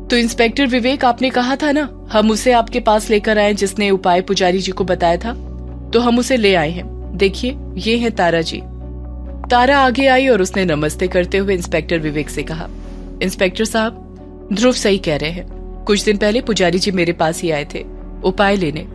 तो इंस्पेक्टर विवेक, आपने कहा था ना हम उसे आपके पास लेकर आए जिसने उपाय पुजारी जी को बताया था, तो हम उसे ले आए हैं। देखिए, ये है तारा जी। तारा आगे आई और उसने नमस्ते करते हुए इंस्पेक्टर विवेक से कहा, इंस्पेक्टर साहब, ध्रुव सही कह रहे हैं। कुछ दिन पहले पुजारी जी मेरे पास ही आए थे उपाय लेने,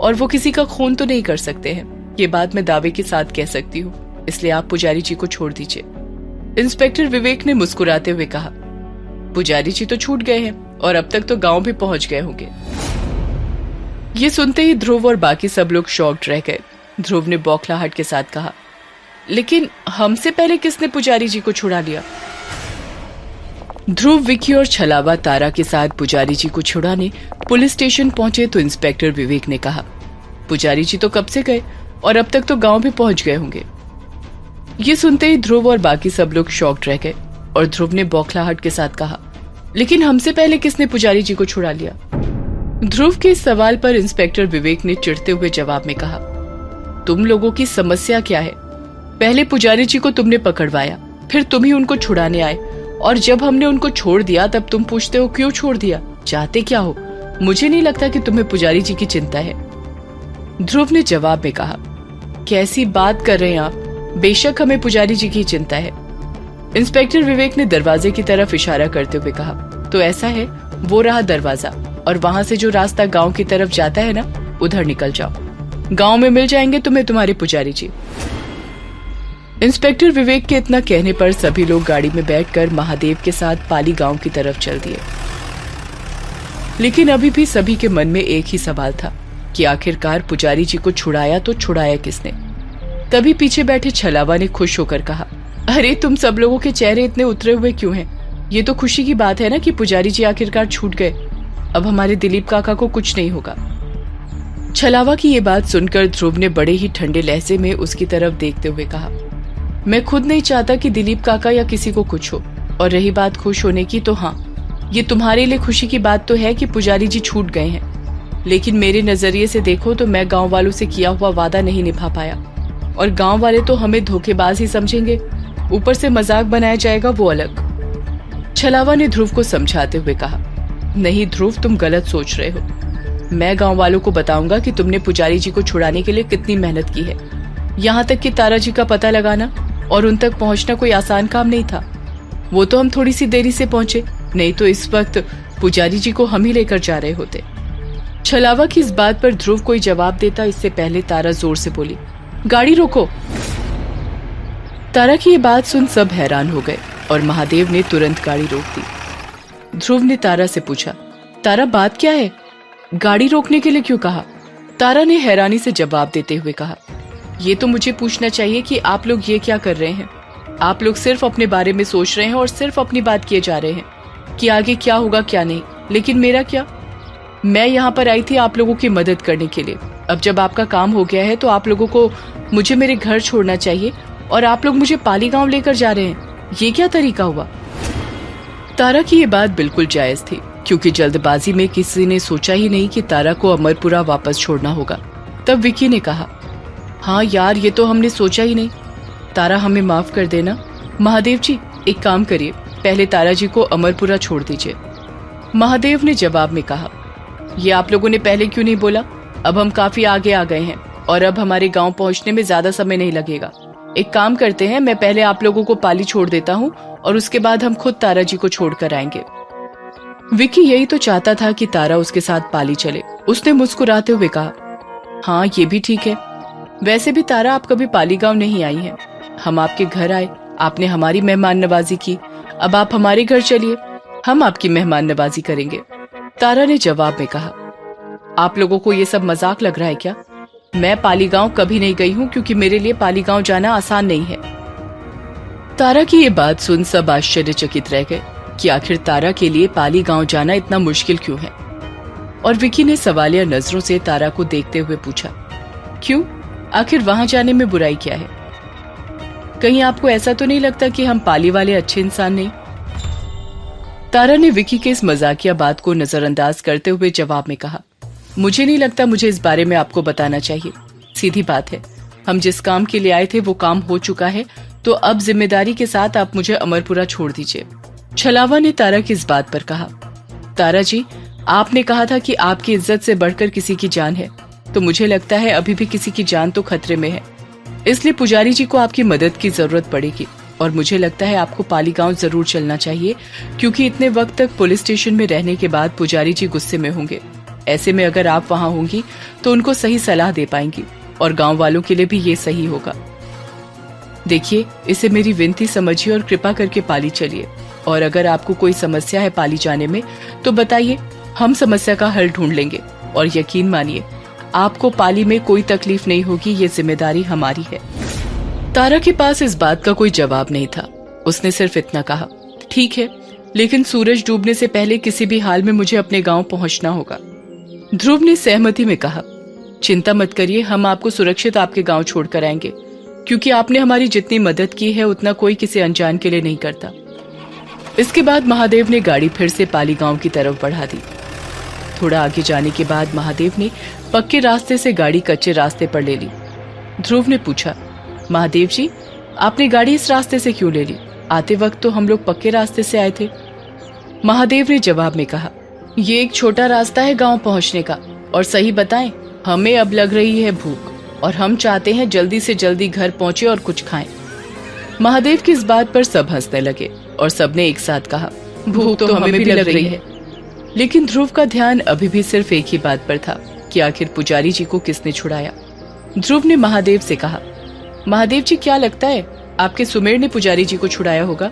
और वो किसी का खून तो नहीं कर सकते हैं, ये बात मैं दावे के साथ कह सकती हूँ, इसलिए आप पुजारी जी को छोड़ दीजिए। इंस्पेक्टर विवेक ने मुस्कुराते हुए कहा, पुजारी जी तो छूट गए हैं और अब तक तो गांव भी पहुंच गए होंगे। ये सुनते ही ध्रुव और बाकी सब लोग शॉक्ड रह गए। ध्रुव ने बौखलाहट के साथ कहा, लेकिन हमसे पहले किसने पुजारी जी को छुड़ा लिया? ध्रुव, विकी और छलावा तारा के साथ पुजारी जी को छुड़ाने पुलिस स्टेशन पहुंचे तो इंस्पेक्टर विवेक ने कहा, पुजारी जी तो कब से गए और अब तक तो गांव भी पहुंच गए होंगे। ये सुनते ही ध्रुव और बाकी सब लोग शॉक्ड रह गए और ध्रुव ने बौखलाहट के साथ कहा, लेकिन हमसे पहले किसने पुजारी जी को छुड़ा लिया? ध्रुव के इस सवाल पर इंस्पेक्टर विवेक ने चिढ़ते हुए जवाब में कहा, तुम लोगों की समस्या क्या है? पहले पुजारी जी को तुमने पकड़वाया, फिर तुम ही उनको छुड़ाने आए, और जब हमने उनको छोड़ दिया तब तुम पूछते हो क्यों छोड़ दिया, चाहते क्या हो? मुझे नहीं लगता कि तुम्हें पुजारी जी की चिंता है। ध्रुव ने जवाब में कहा, कैसी बात कर रहे हैं आप? बेशक हमें पुजारी जी की चिंता है। इंस्पेक्टर विवेक ने दरवाजे की तरफ इशारा करते हुए कहा, तो ऐसा है, वो रहा दरवाजा, और वहां से जो रास्ता गांव की तरफ जाता है ना, उधर निकल जाओ। गांव में मिल जाएंगे तुम्हें तुम्हारे पुजारी जी। इंस्पेक्टर विवेक के इतना कहने पर सभी लोग गाड़ी में बैठकर महादेव के साथ पाली गांव की तरफ चल दिए। लेकिन अभी भी सभी के मन में एक ही सवाल था कि आखिरकार पुजारी जी को छुड़ाया तो छुड़ाया किसने? तभी पीछे बैठे छलावा ने खुश होकर कहा, अरे तुम सब लोगों के चेहरे इतने उतरे हुए क्यों हैं? ये तो खुशी की बात है ना कि पुजारी जी आखिरकार छूट गए। अब हमारे दिलीप काका को कुछ नहीं होगा। छलावा की ये बात सुनकर ध्रुव ने बड़े ही ठंडे लहजे में उसकी तरफ देखते हुए कहा, मैं खुद नहीं चाहता कि दिलीप काका या किसी को कुछ हो, और रही बात खुश होने की, तो हाँ, ये तुम्हारे लिए खुशी की बात तो है कि पुजारी जी छूट गए हैं, लेकिन मेरे नजरिए से देखो तो मैं गांव वालों से किया हुआ वादा नहीं निभा पाया, और गांव वाले तो हमें धोखेबाज ही समझेंगे, ऊपर से मजाक बनाया जाएगा वो अलग। छलावा ने ध्रुव को समझाते हुए कहा, नहीं ध्रुव, तुम गलत सोच रहे हो। मैं गांव वालों को बताऊंगा कि तुमने पुजारी जी को छुड़ाने के लिए कितनी मेहनत की है। यहाँ तक कि तारा जी का पता लगाना और उन तक पहुंचना कोई आसान काम नहीं था। वो तो हम थोड़ी सी देरी से पहुंचे, नहीं तो इस वक्त पुजारी जी को हम ही लेकर जा रहे होते। छलावा की इस बात पर ध्रुव कोई जवाब देता इससे पहले तारा जोर से बोली, गाड़ी रोको। तारा की ये बात सुन सब हैरान हो गए और महादेव ने तुरंत गाड़ी रोक दी। ध्रुव ने तारा से पूछा, तारा बात क्या है? गाड़ी रोकने के लिए क्यों कहा? तारा ने हैरानी से जवाब देते हुए कहा, ये तो मुझे पूछना चाहिए कि आप लोग ये क्या कर रहे हैं? आप लोग सिर्फ अपने बारे में सोच रहे हैं और सिर्फ अपनी बात किए जा रहे हैं कि आगे क्या होगा क्या नहीं, लेकिन मेरा क्या? मैं यहाँ पर आई थी आप लोगों की मदद करने के लिए। अब जब आपका काम हो गया है तो आप लोगों को मुझे मेरे घर छोड़ना चाहिए, और आप लोग मुझे पाली गांव लेकर जा रहे हैं। ये क्या तरीका हुआ? तारा की ये बात बिल्कुल जायज थी, क्योंकि जल्दबाजी में किसी ने सोचा ही नहीं कि तारा को अमरपुरा वापस छोड़ना होगा। तब विकी ने कहा, हाँ यार, ये तो हमने सोचा ही नहीं। तारा, हमें माफ कर देना। महादेव जी, एक काम करिए, पहले तारा जी को अमरपुरा छोड़ दीजिए। महादेव ने जवाब में कहा, ये आप लोगों ने पहले क्यों नहीं बोला? अब हम काफी आगे आ गए हैं और अब हमारे गांव पहुंचने में ज्यादा समय नहीं लगेगा। एक काम करते हैं, मैं पहले आप लोगों को पाली छोड़ देता हूँ और उसके बाद हम खुद तारा जी को छोड़कर आएंगे। विकी यही तो चाहता था कि तारा उसके साथ पाली चले। उसने मुस्कुराते हुए कहा, हाँ ये भी ठीक है। वैसे भी तारा, आप कभी पाली गांव नहीं आई हैं। हम आपके घर आए, आपने हमारी मेहमान नवाजी की, अब आप हमारे घर चलिए, हम आपकी मेहमान नवाजी करेंगे। तारा ने जवाब में कहा, आप लोगों को ये सब मजाक लग रहा है क्या? मैं पाली गांव कभी नहीं गई हूँ, क्योंकि मेरे लिए पाली गांव जाना आसान नहीं है। तारा की ये बात सुन सब आश्चर्यचकित रह गए कि आखिर तारा के लिए पाली गांव जाना इतना मुश्किल क्यों है। और विकी ने सवालिया नजरों से तारा को देखते हुए पूछा, क्यों? आखिर वहां जाने में बुराई क्या है? कहीं आपको ऐसा तो नहीं लगता कि हम पाली वाले अच्छे इंसान नहीं? तारा ने विकी के इस मजाकिया बात को नजरअंदाज करते हुए जवाब में कहा, मुझे नहीं लगता मुझे इस बारे में आपको बताना चाहिए। सीधी बात है, हम जिस काम के लिए आए थे वो काम हो चुका है, तो अब जिम्मेदारी के साथ आप मुझे अमरपुरा छोड़ दीजिए। छलावा ने तारा की इस बात पर कहा। तारा जी, आपने कहा था कि आपकी इज्जत से बढ़कर किसी की जान है, तो मुझे लगता है अभी भी किसी की जान तो खतरे में है। इसलिए पुजारी जी को आपकी मदद की जरूरत पड़ेगी और मुझे लगता है आपको पाली गांव जरूर चलना चाहिए, क्योंकि इतने वक्त तक पुलिस स्टेशन में रहने के बाद पुजारी जी गुस्से में होंगे। ऐसे में अगर आप वहां होंगी तो उनको सही सलाह दे पाएंगी और गांव वालों के लिए भी ये सही होगा। देखिए, इसे मेरी विनती समझिए और कृपा करके पाली चलिए, और अगर आपको कोई समस्या है पाली जाने में तो बताइए, हम समस्या का हल ढूंढ लेंगे। और यकीन मानिए, आपको पाली में कोई तकलीफ नहीं होगी, ये जिम्मेदारी हमारी है। तारा के पास इस बात का कोई जवाब नहीं था। उसने सिर्फ इतना कहा, ठीक है, लेकिन सूरज डूबने से पहले किसी भी हाल में मुझे अपने गांव पहुंचना होगा। ध्रुव ने सहमति में कहा, चिंता मत करिए, हम आपको सुरक्षित आपके गांव छोड़कर आएंगे, क्योंकि आपने हमारी जितनी मदद की है उतना कोई किसी अनजान के लिए नहीं करता। इसके बाद महादेव ने गाड़ी फिर से पाली गांव की तरफ बढ़ा दी। थोड़ा आगे जाने के बाद महादेव ने पक्के रास्ते से गाड़ी कच्चे रास्ते पर ले ली। ध्रुव ने पूछा, महादेव जी, आपने गाड़ी इस रास्ते से क्यों ले ली? आते वक्त तो हम लोग पक्के रास्ते से आए थे। महादेव ने जवाब में कहा, ये एक छोटा रास्ता है गांव पहुंचने का, और सही बताएं, हमें अब लग रही है भूख और हम चाहते हैं जल्दी से जल्दी घर पहुंचे और कुछ खाएं। महादेव की इस बात पर सब हंसने लगे और सबने एक साथ कहा, भूख तो हमें भी लग रही है। लेकिन ध्रुव का ध्यान अभी भी सिर्फ एक ही बात पर था कि आखिर पुजारी जी को किसने छुड़ाया। ध्रुव ने महादेव से कहा, महादेव जी, क्या लगता है आपके सुमेर ने पुजारी जी को छुड़ाया होगा?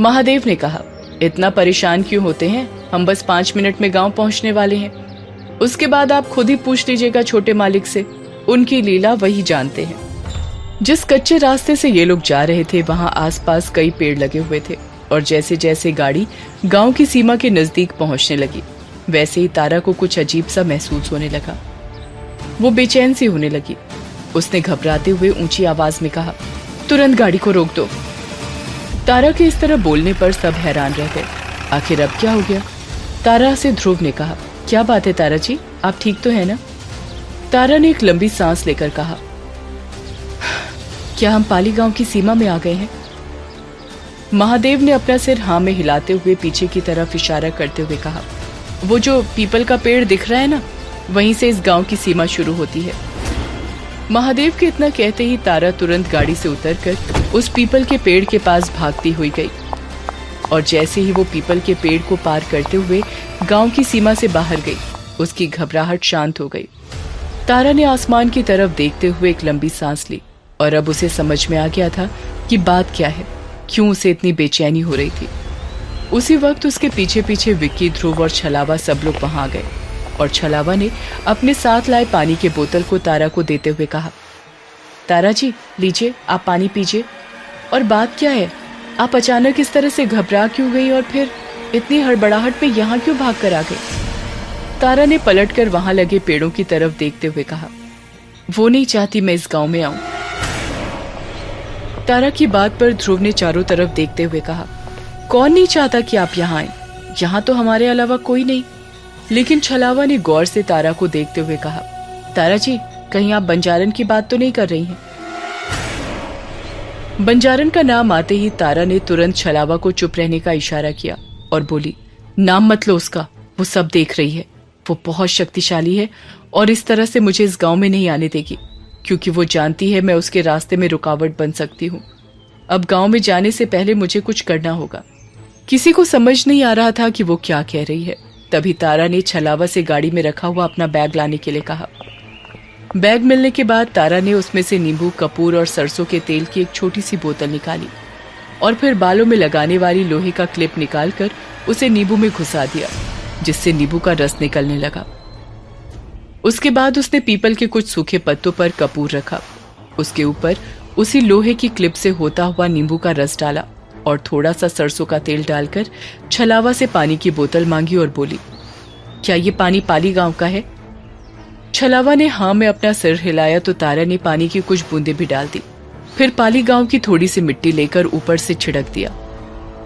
महादेव ने कहा, इतना परेशान क्यों होते हैं, हम बस 5 मिनट में गांव पहुंचने वाले हैं। उसके बाद आप खुद ही पूछ लीजिएगा छोटे मालिक से, उनकी लीला वही जानते हैं। जिस कच्चे रास्ते से ये लोग जा रहे थे वहां आसपास कई पेड़ लगे हुए थे, और जैसे जैसे गाड़ी गांव की सीमा के नजदीक पहुंचने लगी वैसे ही तारा को कुछ अजीब सा महसूस होने लगा। वो बेचैन सी होने लगी। उसने घबराते हुए ऊंची आवाज में कहा, तुरंत गाड़ी को रोक दो। तारा के इस तरह बोलने पर सब हैरान रह गए। आखिर अब क्या हो गया? तारा से ध्रुव ने कहा, क्या बात है तारा जी, आप ठीक तो है ना? तारा ने एक लंबी सांस लेकर कहा, क्या हम पाली गांव की सीमा में आ गए हैं? महादेव ने अपना सिर हाँ में हिलाते हुए पीछे की तरफ इशारा करते हुए कहा, वो जो पीपल का पेड़ दिख रहा है ना, वहीं से इस गांव की सीमा शुरू होती है। महादेव के इतना कहते ही तारा तुरंत गाड़ी से उतरकर उस पीपल के पेड़ के पास भागती हुई गई, और जैसे ही वो पीपल के पेड़ को पार करते हुए गांव की सीमा से बाहर गई, उसकी घबराहट शांत हो गई। तारा ने आसमान की तरफ देखते हुए एक लंबी सांस ली, और अब उसे समझ में आ गया था कि बात क्या है, क्यों उसे इतनी बेचैनी हो रही थी। उसी वक्त उसके पीछे पीछे विक्की, ध्रुव और छलावा सब लोग वहां गए, और छलावा ने अपने साथ लाए पानी के बोतल को तारा को देते हुए कहा, तारा जी लीजिए, आप पानी पीजिए। और बात क्या है, आप अचानक इस तरह से घबरा क्यों गई और फिर इतनी हड़बड़ाहट में यहाँ क्यों भाग कर आ गई? तारा ने पलटकर वहां लगे पेड़ों की तरफ देखते हुए कहा, वो नहीं चाहती मैं इस गांव में आऊं। तारा की बात पर ध्रुव ने चारों तरफ देखते हुए कहा, कौन नहीं चाहता कि आप यहाँ आए? यहाँ तो हमारे अलावा कोई नहीं। लेकिन छलावा ने गौर से तारा को देखते हुए कहा, तारा जी, कहीं आप बंजारन की बात तो नहीं कर रही हैं? बंजारन का नाम आते ही तारा ने तुरंत छलावा को चुप रहने का इशारा किया और बोली, नाम मत लो उसका, वो सब देख रही है। वो बहुत शक्तिशाली है और इस तरह से मुझे इस गांव में नहीं आने देगी, क्योंकि वो जानती है मैं उसके रास्ते में रुकावट बन सकती हूँ। अब गांव में जाने से पहले मुझे कुछ करना होगा। किसी को समझ नहीं आ रहा था कि वो क्या कह रही है। तभी तारा ने छलावा से गाड़ी में रखा हुआ अपना बैग लाने के लिए कहा। बैग मिलने के बाद तारा ने उसमें से नींबू, कपूर और सरसों के तेल की एक छोटी सी बोतल निकाली और फिर बालों में लगाने वाली लोहे का क्लिप निकालकर उसे नींबू में घुसा दिया, जिससे नींबू का रस निकलने लगा। उसके बाद उसने पीपल के कुछ सूखे पत्तों पर कपूर रखा, उसके ऊपर उसी लोहे की क्लिप से होता हुआ नींबू का रस डाला और थोड़ा सा सरसों का तेल डालकर छलावा से पानी की बोतल मांगी और बोली, क्या ये पानी पाली गांव का है? छलावा ने हाँ में अपना सिर हिलाया तो तारा ने पानी की कुछ बूंदें भी डाल दी। फिर पाली गांव की थोड़ी सी मिट्टी लेकर ऊपर से छिड़क दिया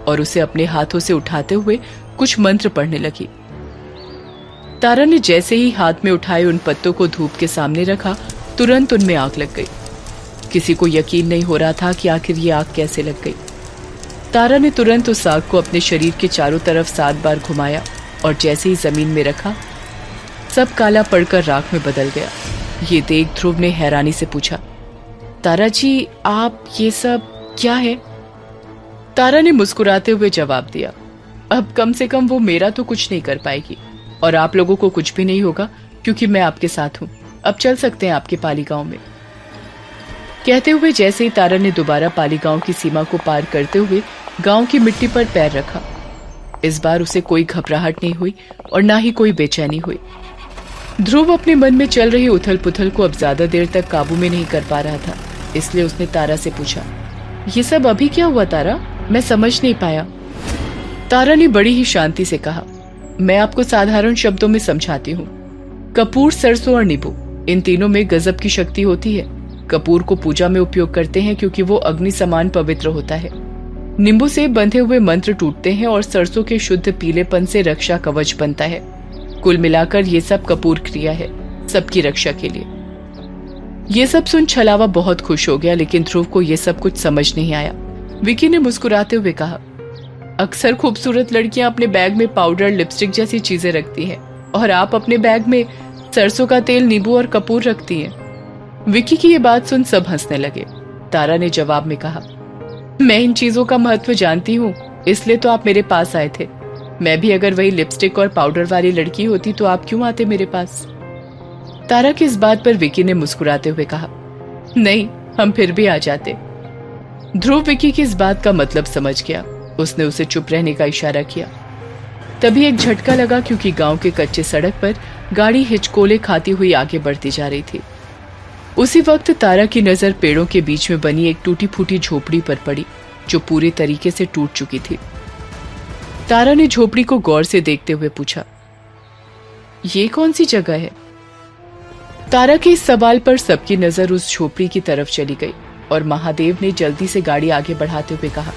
और उसे अपने हाथों से उठाते हुए कुछ मंत्र पढ़ने लगी। तारा ने जैसे ही हाथ में उठाए उन पत्तों को धूप के सामने रखा, तुरंत उनमें आग लग गई। किसी को यकीन नहीं हो रहा था कि आखिर ये आग कैसे लग गई। तारा ने तुरंत उस आग को अपने शरीर के चारों तरफ 7 बार घुमाया और जैसे ही जमीन में रखा सब काला पड़कर राख में बदल गया। ये देख ध्रुव ने हैरानी से पूछा, तारा जी आप ये सब क्या है? तारा ने मुस्कुराते हुए जवाब दिया, अब कम से कम वो मेरा तो कुछ नहीं कर पाएगी और आप लोगों को कुछ भी नहीं होगा क्योंकि मैं आपके साथ हूं। अब चल सकते हैं आपके पाली गांव में। कहते हुए जैसे ही तारा ने दोबारा पाली गांव की सीमा को पार करते हुए गांव की मिट्टी पर पैर रखा, इस बार उसे कोई घबराहट नहीं हुई और ना ही कोई बेचैनी हुई। ध्रुव अपने मन में चल रही उथल पुथल को अब ज्यादा देर तक काबू में नहीं कर पा रहा था, इसलिए उसने तारा से पूछा, ये सब अभी क्या हुआ तारा? मैं समझ नहीं पाया। तारा ने बड़ी ही शांति से कहा, मैं आपको साधारण शब्दों में समझाती हूँ। कपूर, सरसों और नींबू, इन तीनों में गजब की शक्ति होती है। कपूर को पूजा में उपयोग करते हैं क्योंकि वो अग्नि समान पवित्र होता है। नींबू से बंधे हुए मंत्र टूटते हैं और सरसों के शुद्ध पीलेपन से रक्षा कवच बनता है। कुल मिलाकर ये सब कपूर क्रिया है, सबकी रक्षा के लिए। ये सब सुन छलावा बहुत खुश हो गया, लेकिन ध्रुव को ये सब कुछ समझ नहीं आया। विकी ने मुस्कुराते हुए कहा, अक्सर खूबसूरत लड़कियां अपने बैग में पाउडर, लिपस्टिक जैसी चीजें रखती हैं और आप अपने बैग में सरसों का तेल, नींबू और कपूर रखती हैं। विकी की ये बात सुन सब हंसने लगे। तारा ने जवाब में कहा, मैं इन चीजों का महत्व जानती हूँ, इसलिए तो आप मेरे पास आए थे। मैं भी अगर वही लिपस्टिक और पाउडर वाली लड़की होती तो आप क्यों आते मेरे पास? तारा की इस बात पर विकी ने मुस्कुराते हुए कहा, नहीं, हम फिर भी आ जाते। ध्रुव विकी की इस बात का मतलब समझ गया। उसने उसे चुप रहने का इशारा किया। तभी एक झटका लगा क्योंकि गांव के कच्चे सड़क पर गाड़ी हिचकोले खाती हुई आगे बढ़ती जा रही थी। उसी वक्त तारा की नजर पेड़ों के बीच में बनी एक टूटी फूटी झोपड़ी पर पड़ी जो पूरी तरीके से टूट चुकी थी। तारा ने झोपड़ी को गौर से देखते हुए पूछा, ये कौन सी जगह है? तारा के इस सवाल पर सबकी नजर उस झोपड़ी की तरफ चली गई और महादेव ने जल्दी से गाड़ी आगे बढ़ाते हुए कहा,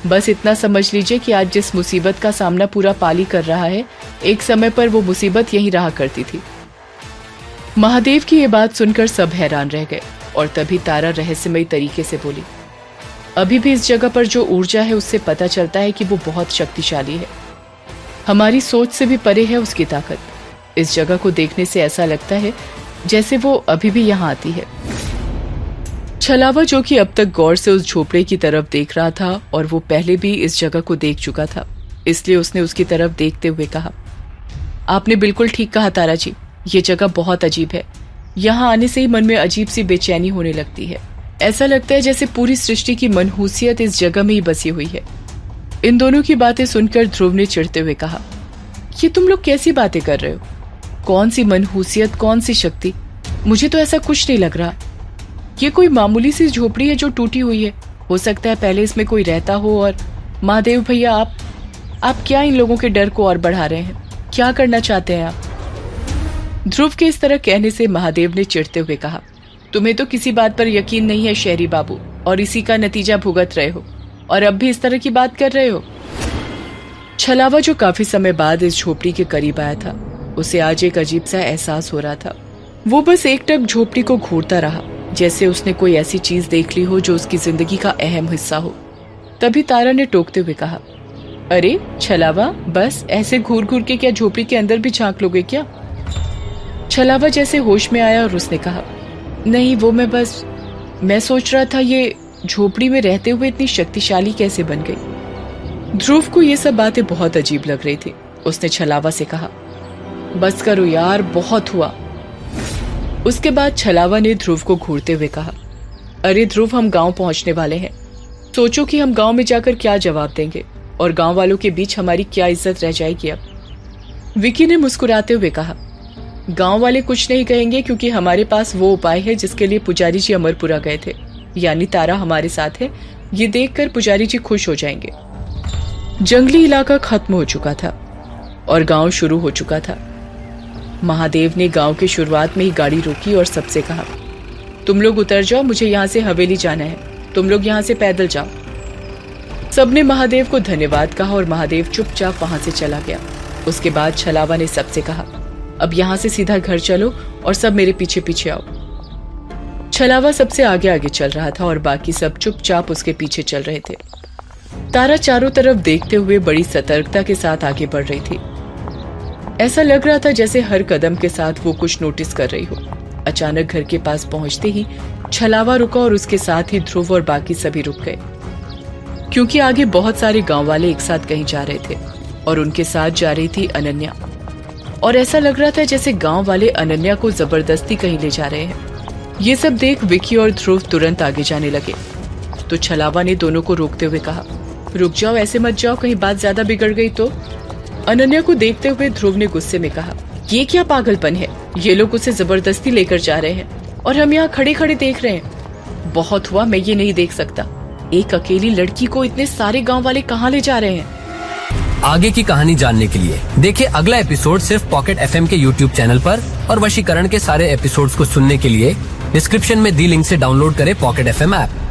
बस इतना समझ लीजिए कि आज जिस मुसीबत का सामना पूरा पाली कर रहा है, एक समय पर वो मुसीबत यहीं रहा करती थी। महादेव की ये बात सुनकर सब हैरान रह गए और तभी तारा रहस्यमयी तरीके से बोली, अभी भी इस जगह पर जो ऊर्जा है उससे पता चलता है कि वो बहुत शक्तिशाली है। हमारी सोच से भी परे है उसकी ताकत। इस जगह को देखने से ऐसा लगता है जैसे वो अभी भी यहाँ आती है। छलावा, जो कि अब तक गौर से उस झोपड़े की तरफ देख रहा था और वो पहले भी इस जगह को देख चुका था, इसलिए उसने उसकी तरफ देखते हुए कहा, आपने बिल्कुल ठीक कहा तारा जी, ये जगह बहुत अजीब है। यहाँ आने से ही मन में अजीब सी बेचैनी होने लगती है। ऐसा लगता है जैसे पूरी सृष्टि की मनहूसियत इस जगह में ही बसी हुई है। इन दोनों की बातें सुनकर ध्रुव ने चिढ़ते हुए कहा, ये तुम लोग कैसी बातें कर रहे हो? कौन सी मनहूसियत, कौन सी शक्ति? मुझे तो ऐसा कुछ नहीं लग रहा। ये कोई मामूली सी झोपड़ी है जो टूटी हुई है। हो सकता है पहले इसमें कोई रहता हो। और महादेव भैया, आप क्या इन लोगों के डर को और बढ़ा रहे हैं? क्या करना चाहते हैं आप? ध्रुव के इस तरह कहने से महादेव ने चिढ़ते हुए कहा, तुम्हें तो किसी बात पर यकीन नहीं है शहरी बाबू, और इसी का नतीजा भुगत रहे हो, और अब भी इस तरह की बात कर रहे हो। छलावा, जो काफी समय बाद इस झोपड़ी के करीब आया था, उसे आज एक अजीब सा एहसास हो रहा था। वो बस एकटक झोपड़ी को घूरता रहा, जैसे उसने कोई ऐसी चीज देख ली हो जो उसकी जिंदगी का अहम हिस्सा हो। तभी तारा ने टोकते हुए कहा, अरे छलावा, बस ऐसे घूर घूर के क्या झोपड़ी के अंदर भी झांक लोगे क्या? छलावा जैसे होश में आया और उसने कहा, नहीं, वो मैं सोच रहा था ये झोपड़ी में रहते हुए इतनी शक्तिशाली कैसे बन गई। ध्रुव को ये सब बातें बहुत अजीब लग रही थी। उसने छलावा से कहा, बस करो यार, बहुत हुआ। उसके बाद छलावा ने ध्रुव को घूरते हुए कहा, अरे ध्रुव, हम गांव पहुंचने वाले हैं। सोचो कि हम गांव में जाकर क्या जवाब देंगे और गांव वालों के बीच हमारी क्या इज्जत रह जाएगी अब। विकी ने मुस्कुराते हुए कहा, गांव वाले कुछ नहीं कहेंगे क्योंकि हमारे पास वो उपाय है जिसके लिए पुजारी जी अमरपुरा गए थे, यानी तारा हमारे साथ है। ये देखकर पुजारी जी खुश हो जाएंगे। जंगली इलाका खत्म हो चुका था और गांव शुरू हो चुका था। महादेव ने गांव की शुरुआत में ही गाड़ी रोकी और सबसे कहा, तुम लोग उतर जाओ, मुझे यहाँ से हवेली जाना है, तुम लोग यहाँ से पैदल जाओ। सबने महादेव को धन्यवाद कहा और महादेव चुपचाप वहां से चला गया। उसके बाद छलावा ने सबसे कहा, अब यहाँ से सीधा घर चलो और सब मेरे पीछे पीछे आओ। छलावा सबसे आगे आगे चल रहा था और बाकी सब चुपचाप उसके पीछे चल रहे थे। तारा चारों तरफ देखते हुए बड़ी सतर्कता के साथ आगे बढ़ रही थी। ऐसा लग रहा था जैसे हर कदम के साथ वो कुछ नोटिस कर रही हो। अचानक घर के पास पहुंचते ही छलावा रुका और उसके साथ ही ध्रुव और बाकी सभी रुक गए, क्योंकि आगे बहुत सारे गांव वाले एक साथ कहीं जा रहे थे और उनके साथ जा रही थी अनन्या। और ऐसा लग रहा था जैसे गांव वाले अनन्या को जबरदस्ती कहीं ले जा रहे हैं। ये सब देख विकी और ध्रुव तुरंत आगे जाने लगे, तो छलावा ने दोनों को रोकते हुए कहा, रुक जाओ, ऐसे मत जाओ, कहीं बात ज्यादा बिगड़ गई तो। अनन्या को देखते हुए ध्रुव ने गुस्से में कहा, ये क्या पागलपन है, ये लोग उसे जबरदस्ती लेकर जा रहे हैं और हम यहाँ खड़े खड़े देख रहे हैं। बहुत हुआ, मैं ये नहीं देख सकता। एक अकेली लड़की को इतने सारे गांव वाले कहाँ ले जा रहे हैं। आगे की कहानी जानने के लिए देखिए अगला एपिसोड सिर्फ पॉकेट FM के YouTube चैनल पर, और वशीकरण के सारे एपिसोड्स को सुनने के लिए डिस्क्रिप्शन में दी लिंक से डाउनलोड करें पॉकेट FM ऐप।